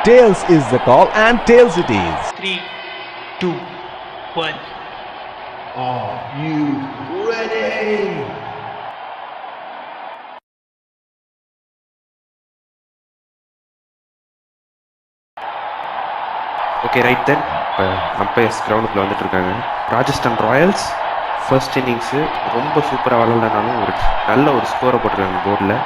Tails is the call, and tails it is. 3, 2, 1. Are you ready? Okay right then இப்போ umpires கிரவுண்டுக்குள்ளே வந்துட்டு இருக்காங்க. Rajasthan Royals first innings ரொம்ப சூப்பராக விளாட்னாலும் நல்ல ஒரு ஸ்கோரை போட்டிருக்காங்க. போர்டில்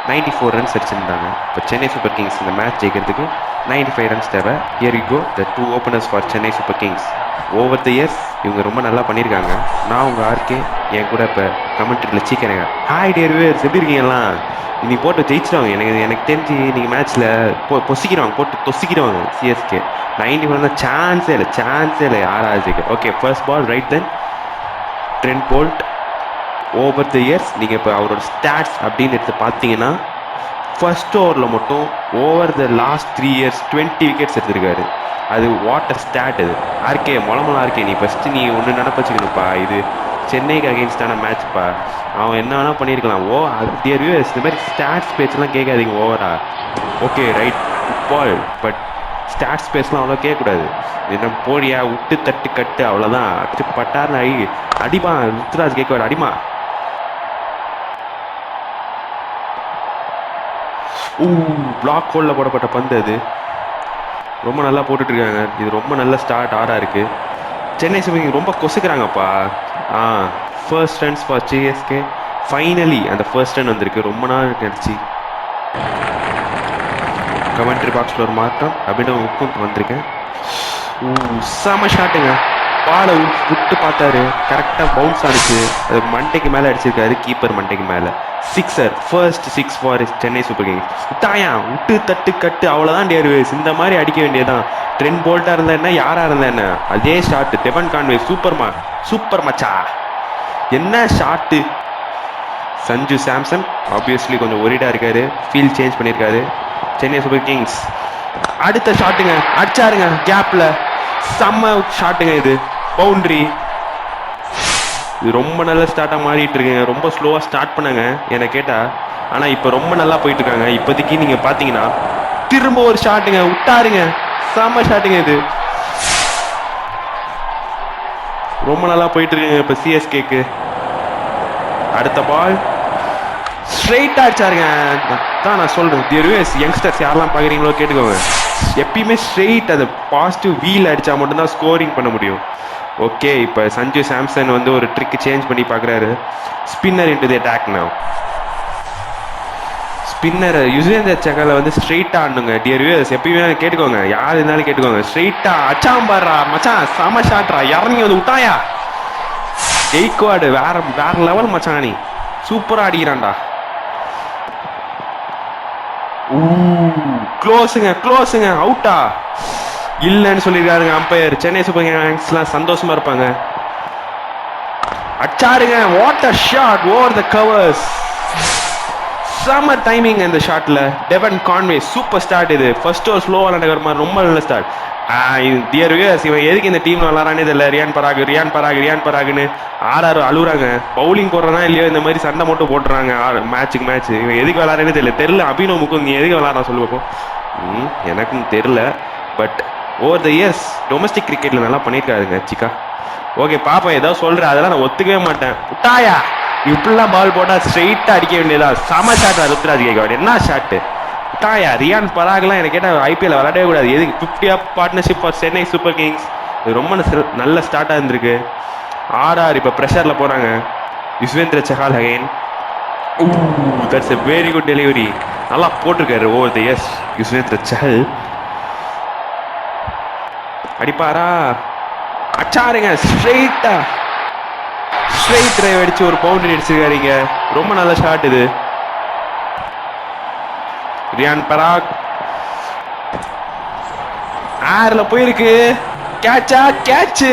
94 ரன்ஸ் அடிச்சிருந்தாங்க. இப்போ சென்னை சூப்பர் கிங்ஸ் இந்த மேட்ச் ஜெயிக்கிறதுக்கு 95 ரன்ஸ் தேவை. Here you go the 2 openers for Chennai Super Kings. Over the years இவங்க ரொம்ப நல்லா பண்ணியிருக்காங்க. நான் உங்கள் ஆர்கே என் கூட இப்போ கமெண்ட்ரியில் சீக்கிறேங்க. ஹாய் டியர் வியூவர்ஸ், எப்படி இருக்கீங்கலாம்? இன்னைக்கு போட்டு ஜெயிச்சிருவாங்க. எனக்கு தெரிஞ்சு நீங்கள் மேட்ச்சில் பொசிக்கிறவாங்க, போட்டு தொசிக்கிறவாங்க சிஎஸ்கே. 90 தான் சான்ஸே இல்லை யாராச்சுக்கு. Okay, first ball right then Trent Boult. Over the years நீங்கள் இப்போ அவரோட ஸ்டாட்ஸ் அப்படின்னு எடுத்து பார்த்தீங்கன்னா ஃபர்ஸ்ட் ஓவரில் மட்டும் over the last 3 years 20 wickets எடுத்திருக்காரு. அது வாட்டர் ஸ்டாட். அது ஆர்கே மொளமொளம் ஆர்கே, நீ ஃபஸ்ட்டு நீ ஒன்று நினப்பச்சுக்கணுப்பா. இது சென்னைக்கு அகெயின்ஸ்டான மேட்ச்ப்பா. அவன் என்ன வேணால் பண்ணியிருக்கலாம். அது டியர் வியூவர்ஸ், இந்த மாதிரி ஸ்டாட்ஸ் பேச்செல்லாம் கேட்காதீங்க ஓவரா. Okay right ball, but stats பேஸ்லாம் அவ்வளோ கேட்கக்கூடாது. என்ன போடியா விட்டு தட்டு கட்டு அவ்வளோதான். அடிச்சு பட்டார்னு அடிமா. ருத்ராஜ் கேட்க அடிமா. பிளாக் ஹோலில் போடப்பட்ட பந்து. அது ரொம்ப நல்லா போட்டுட்ருக்காங்க. இது ரொம்ப நல்ல ஸ்டார்ட் இருக்கு. சென்னை சூப்பர் கிங்ஸ் ரொம்ப கொசுக்கிறாங்கப்பா. First runs for CSK. Finally அந்த ஃபர்ஸ்ட் ரன் வந்திருக்கு. ரொம்ப நாள் கிடச்சி. கமெண்ட்ரி பாக்ஸில் ஒரு மாற்றம் அப்படின்னு உட்காந்து வந்திருக்கேன். செம ஷாட்டுங்க. பாலை விட்டு பார்த்தாரு, கரெக்டாக பவுன்ஸ் ஆனிச்சு. அது மண்டைக்கு மேலே அடிச்சிருக்காரு, கீப்பர் மண்டைக்கு மேலே. Sixer, first 6 for Chennai Super Kings. விட்டாயா விட்டு தட்டு கட்டு அவ்வளோதான் டேர்வேஸ். இந்த மாதிரி அடிக்க வேண்டியதான். ட்ரெண்ட் போல்ட்டாக இருந்தா என்ன, யாராக இருந்தா என்ன, அதே ஷாட்டு. டெவன் கான்வே சூப்பர் மச்சா, என்ன ஷாட்டு. சஞ்சு சாம்சன் ஆப்வியஸ்லி கொஞ்சம் ஒரிடாக இருக்காரு, ஃபீல்ட் சேஞ்ச் பண்ணியிருக்காரு. சென்னை சூப்பர் கிங்ஸ் அடுத்த ஷாட்டுங்க, அடிச்சாருங்க கேப்ல. செம்ம ஷாட்டுங்க. இது பவுண்டரி. இது ரொம்ப நல்ல ஸ்டார்ட்டாக மாறிட்டு இருக்குங்க. ரொம்ப ஸ்லோவாக ஸ்டார்ட் பண்ணாங்க என்னை கேட்டால், ஆனால் இப்போ ரொம்ப நல்லா போயிட்டு இருக்காங்க. இப்போதைக்கு நீங்கள் பார்த்தீங்கன்னா திரும்ப ஒரு ஷாட்டுங்க, விட்டாருங்க. செம்ம ஷாட்டுங்க. இது ரொம்ப நல்லா போயிட்டு இருக்குங்க இப்போ சிஎஸ்கேக்கு. அடுத்த பால் ஸ்ட்ரெயிட்டாக அடிச்சாருங்க. தான் நான் சொல்கிறேன், டியர்வேஸ் யங்ஸ்டர்ஸ் யாரெல்லாம் பார்க்குறீங்களோ கேட்டுக்கோங்க. எப்பயுமே ஸ்ட்ரெயிட் அது பாசிட்டிவ் வீல் அடித்தா மட்டும்தான் ஸ்கோரிங் பண்ண முடியும். ஓகே, இப்போ சஞ்சு சாம்சன் வந்து ஒரு ட்ரிக் சேஞ்ச் பண்ணி பார்க்குறாரு. Spinner into the attack now. Spinner Yuzvendra சகலை வந்து ஸ்ட்ரெயிட்டாக ஆடணுங்க. டியர் வியூவர்ஸ் எப்பயுமே கேட்டுக்கோங்க, யார் இருந்தாலும் கேட்டுக்கோங்க. ஸ்ட்ரெயிட்டாக அச்சாம்பாரா மச்சான், செம ஷாட்ரா, இறங்கி வந்து விட்டாயா. ஜெய்க்வாடு வேற லெவல் மச்சான், நீ சூப்பராக அடிக்கிறான்டா. க்ளோஸுங்க அவுட்டா இல்லைன்னு சொல்லியிருக்காருங்க அம்பையர். சென்னை சூப்பர் கிங்ஸ்லாம் சந்தோஷமா இருப்பாங்க. அச்சாருங்க, what a shot over the covers. செம டைமிங் இந்த ஷாட்ல. Devon Conway super start. இது ஃபர்ஸ்ட் ஓவர் ஸ்லோவா நடக்கிற மாதிரி ரொம்ப நல்ல ஸ்டார்ட். டியர் வியூவர்ஸ், இவன் எதுக்கு இந்த டீம் விளாட்றானே தெரியல. ரியான் பராகுன்னு ஆறாறு அழுகுறாங்க. பவுலிங் போடுறதா இல்லையோ இந்த மாதிரி சண்டை மட்டும் போட்டுறாங்க மேட்சுக்கு மேட்ச். இவன் எதுக்கு விளாட்றானே தெரியல. அபினவ் முகுந்த், நீ எதுக்கு விளாட்றா சொல்லுவோம். எனக்கும் தெரியல. But over the years domestic கிரிக்கெட்ல நல்லா பண்ணியிருக்காருங்க சிக்கா. ஓகே பாப்பா, ஏதாவது சொல்கிறேன், அதெல்லாம் நான் ஒத்துக்கவே மாட்டேன். விட்டாயா இப்படிலாம் பால் போட்டால் ஸ்ட்ரெயிட்டாக அடிக்க வேண்டியதா. செம ஷாட் ருத்ராஜ் கேக்வாட், என்ன ஷாட்டு. விட்டாயா ரியான் பராக்லாம் எனக்கு கேட்டால் ஐபிஎல் விளையாடவே கூடாது. எதுக்கு 50 partnership for Chennai Super Kings. இது ரொம்ப நல்ல ஸ்டார்ட்டாக இருந்திருக்கு. ஆர்ஆர் இப்போ ப்ரெஷரில் போகிறாங்க. Yuzvendra Chahal again. That's a very good delivery. நல்லா போட்டிருக்காரு over the years Yuzvendra Chahal. அடிப்பாரா, அச்சாருங்க, ஸ்ட்ரெயிட் டிரைவ் அடிச்சு ஒரு பவுண்டரி அடிச்சிருக்காருங்க. ரொம்ப நல்ல ஷாட் இது. ரியான் பராக் ஏர்ல போயிருக்கு. கேட்ச்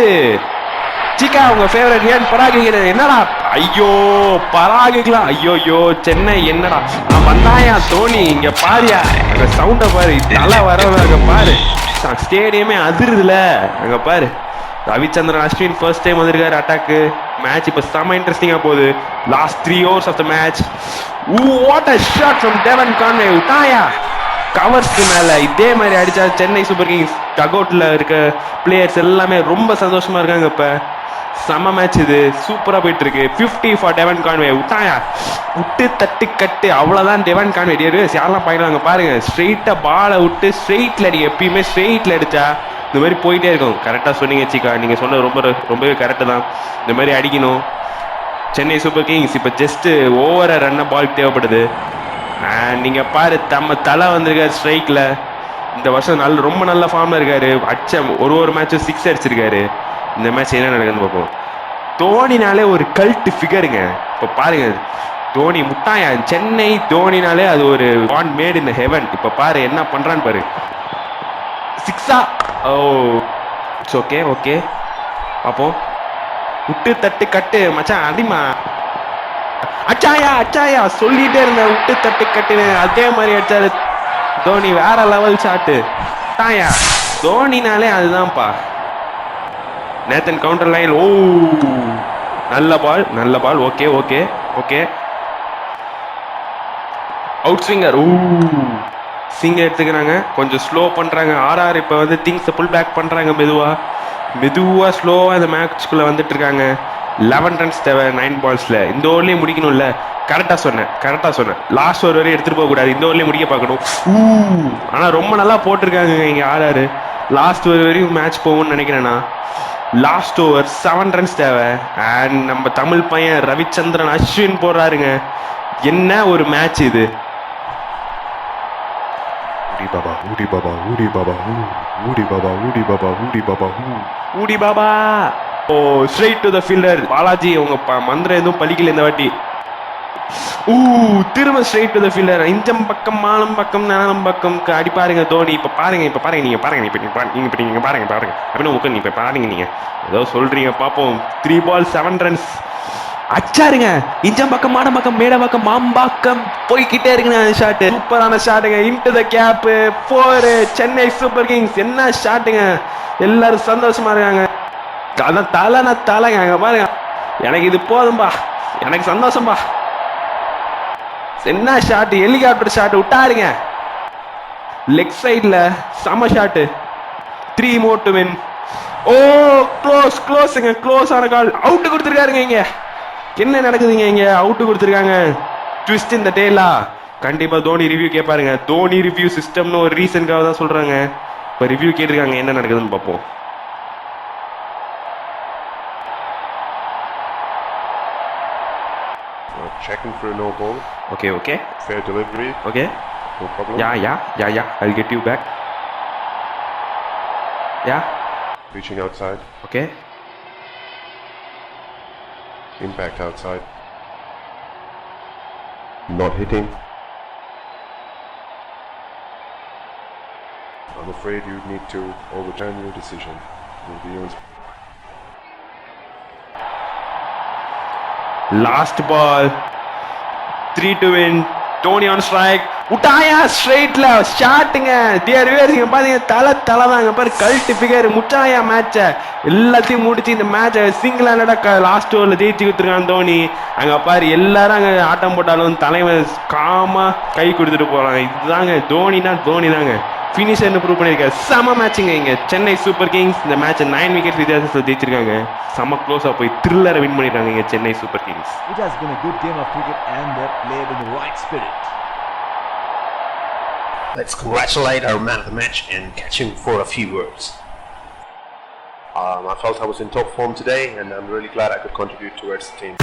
சிக்கா. உங்க ஃபேவரட் ரியான் பராக் என்னடா. ஐயோ பராகுக்கலாம். ஐயோ சென்னை என்னடா வந்தாயா தோனி. இங்க பாரியா சவுண்ட பாரு, தலை வர பாரு. ஸ்டேடியமே அதிருதுல அங்க பாரு. ரவிச்சந்திரன் அஸ்வின் ஃபர்ஸ்ட் டைம் வந்திருக்காரு அட்டாக்கு. மேட்ச் இப்போ செம இன்ட்ரெஸ்டிங்காக போகுது. Last 3 overs of the match. What a shot from Devon Conway. விட்டாயா கவர்ஸ்க்கு மேல இதே மாதிரி அடிச்சா சென்னை சூப்பர் கிங்ஸ் டகவுட்ல இருக்க பிளேயர்ஸ் எல்லாமே ரொம்ப சந்தோஷமா இருக்காங்க. இப்ப செம மேட்ச் இது, சூப்பரா போயிட்டு இருக்கு. 50 ஃபார் டெவன் கான்வே. விட்டாயா விட்டு தட்டு கட்டு, அவ்வளவுதான். டெவன் கான்வே யாரெல்லாம் பாயிடுவாங்க பாருங்க. ஸ்ட்ரெயிட்டா பாலை விட்டு ஸ்ட்ரெயிட்ல அடி, எப்பயுமே ஸ்ட்ரெயிட்ல அடிச்சா இந்த மாதிரி போயிட்டே இருக்கும். கரெக்டா சொன்னீங்க சிக்கா, நீங்க சொன்னது ரொம்பவே கரெக்டு தான். இந்த மாதிரி அடிக்கணும். சென்னை சூப்பர் கிங்ஸ் இப்போ ஜஸ்ட் ஓவர ரன்ன பால் தேவைப்படுது. நீங்க பாரு, தம்ம தலை வந்திருக்காரு ஸ்ட்ரைக்ல. இந்த வருஷம் ரொம்ப நல்ல ஃபார்ம்ல இருக்காரு. ஒரு மேட்சும் 6 அடிச்சிருக்காரு. இந்த மேட்ச் என்ன நடக்குதுன்னு பார்ப்போம். தோனினாலே ஒரு கல்ட் ஃபிகருங்க. இப்போ பாருங்க, தோனி முட்டாயா. சென்னை தோனினாலே அது ஒரு பாண்ட் மேட் இன் ஹெவன். இப்போ பாரு என்ன பண்றான்னு பாரு. 6ஆ? ஓ இட்ஸ் ஓகே ஓகே, பார்ப்போம். விட்டு தட்டு கட்டு மச்சான், அடிமா. அச்சாயா சொல்லிட்டே இருந்தேன், விட்டு தட்டு கட்டுன்னு. அதே மாதிரி அடிச்சாரு தோனி, வேற லெவல் ஷாட்டு. தாயா தோனினாலே அதுதான்ப்பா. Nathan counter line. ஓ நல்ல ball. Okay okay okay. Out swinger. ஓ ஸ்விங் எடுத்துக்கிறாங்க, கொஞ்சம் ஸ்லோ பண்றாங்க. ஆர்ஆர் இப்போ வந்து திங்ஸ் புல் பேக் பண்றாங்க. மெதுவா ஸ்லோவா இந்த மேட்ச்குள்ள வந்துட்டு இருக்காங்க. 11 ரன்ஸ் தேவை 9 பால்ஸ்ல. இந்த ஓவர்லயே முடிக்கணும்ல. கரெக்டா சொன்னேன். லாஸ்ட் ஓவர் வரையும் எடுத்துட்டு போக கூடாது, இந்த ஓவர்லயே முடிக்க பார்க்கணும். ஆனா ரொம்ப நல்லா போட்டிருக்காங்க இங்க ஆர்ஆர். லாஸ்ட் ஓவர் வரையும் மேட்ச் போகும்னு நினைக்கிறேன்னா. லாஸ்ட் ஓவர் 7 ரன்ஸ் தேவை. அண்ட் நம்ம தமிழ் பையன் ரவிச்சந்திரன் அஸ்வின் போடுறாருங்க. என்ன ஒரு மேட்ச் இது. ஊடி பாபா. ஓ straight to the fielder Balaji. உங்க மந்திரம் எதுவும் பலிக்கல இந்த வாட்டி. திரும்ப ஸ்ட்ரைட் டு தி ஃபீல்டர். இஞ்சம் பக்கம் மாலம் பக்கம் நாலம் பக்கம் அடி பாருங்க தோனி. இப்ப பாருங்க நீங்க பாருங்க அப்படின்னு உட்காந்து இப்ப பாருங்க. நீங்க ஏதோ சொல்றீங்க பாப்போம். 3 பால் 7 ரன்ஸ் அச்சாருங்க. இஞ்சம் பக்கம் மாடம் பக்கம் மேட பக்கம் மாம்பாக்கம் போய்கிட்டே இருக்குங்க. ஷாட்டு சூப்பரான ஷாட்டுங்க. Into the gap 4. Chennai Super Kings என்ன ஷாட்டுங்க. எல்லாரும் சந்தோஷமா இருக்காங்க. அதான் தலைங்க அங்க பாருங்க. எனக்கு இது போதும்பா, எனக்கு சந்தோஷம்பா. என்ன ஷாட்டு, ஹெலிகாப்டர் ஷாட் விட்டாருங்க. லெக் சைட்ல செம ஷாட்டு. 3 more to win. ஓ க்ளோஸ்ங்க. க்ளோஸ் ஆன கால். அவுட் கொடுத்துருக்காருங்க. இங்க என்ன நடக்குதுங்க? இங்க அவுட் கொடுத்துருக்காங்க. ட்விஸ்ட் இந்த டேலா. கண்டிப்பா தோனி ரிவ்யூ கேட்பாருங்க. தோனி ரிவ்யூ சிஸ்டம்னு ஒரு ரீசனுக்காக தான் சொல்றாங்க. இப்ப ரிவ்யூ கேட்டிருக்காங்க, என்ன நடக்குதுன்னு பார்ப்போம். Checking for a no ball. Okay. Fair delivery. Okay. No problem. Yeah. I'll get you back. Yeah. Reaching outside. Okay. Impact outside. Not hitting. I'm afraid you need to overturn your decision. Last ball. 3 to win. Tony on strike. உட்டாயா ஸ்ட்ரைட்ல ஷாட்டுங்க. பாத்தீங்க தலை தாங்க பாரு. Cult figure முட்டாயா மேட்ச எல்லாத்தையும் முடிச்சு இந்த மேட்ச single ஹேண்டடா last ஓவர்ல ஜெயிச்சு கொடுத்துருக்கான் தோனி. அங்க பாரு எல்லாரும் அங்க ஆட்டம் போட்டாலும் தலைவன் காமா கை கொடுத்துட்டு போறாங்க. இதுதாங்க தோனி தாங்க ஃபினிஷர்னு ப்ரூவ் பண்ணியிருக்காரு. செம மேட்சுங்க. இங்க சென்னை சூப்பர் கிங்ஸ் இந்த மேட்ச் 9 விக்கெட் வித்தியாசத்தில் ஜெயிச்சிருக்காங்க. செம க்ளோஸா போய் த்ரில்லரை வின் பண்ணிருக்காங்க இங்க Chennai Super Kings. It has been a good game of cricket and they've played in the right spirit. Let's congratulate our man of the match and catch him for a few words. I felt I was in top form today and I'm really glad I could contribute towards the team.